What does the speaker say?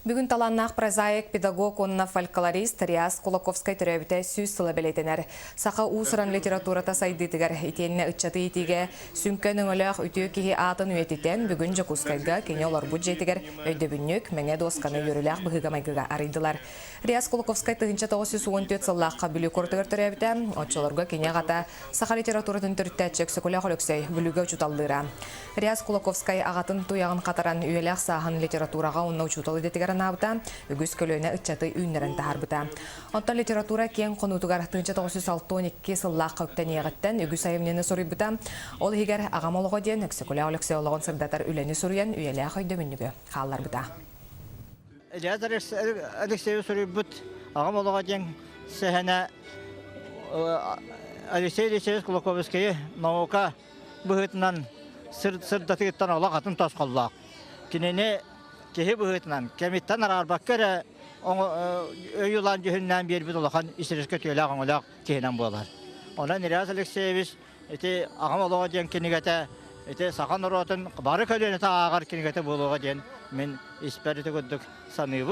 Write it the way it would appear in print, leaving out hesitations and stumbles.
Бүгін таланнақ прозаик педагог онна фольклорист Риас Кулаковскай төрөбіте сүз сылы белетенер. Сақа усыран литературата сайдытыгар итенне ытчаты итиге сүнкен өңіліғ үтіе кихи атын үететен бүгін Жакускайга кене олар бұджетігер өйдөбіннөк мәңе досканы өріләқ бұғыға майгыға арыдылар. Риас Кулаковскай тығынча 914 сыллаққа бүлі көртігір төрөбіте, отчыларға кене ғата сақа литературатын түрттәтчек сөкілі қолөксей бүлігі ұчуталдыра. Риас Кулаковскай ағатын туяғын қатаран үйеләқ сағын литератураға онна ұчуталы детігер набыта, үгіз көлөне ытчаты үйнерін тахарбыта. Онтан литература кен қонутугар 1962 сыллаққа өктен еғіттен үгіз айымнені сұрыбыта. Ол егер ағамолығы ден өксекулі олықсы олығын сырдатар үлені сұрыян үйелі дөміннігі қалар бұта. Алексей сұрыбыт ағамолығы ден сәхәне Алексей Алексеевич Кулаковский наука бұғытынан сырдатығыттан олақ атын тасқаллақ. Кенене кеһи бұғытынан кәметтен арарбақ кәрі өйілан жүхіннен бербіт олақан исіреске төйлі ағамолақ кехінен болар. Онан Риас Алексеевич ағамолығы ден кенегеті сақан ұратын бары көлені ағар кенегеті болуға ден мен испәріті көддік санығы.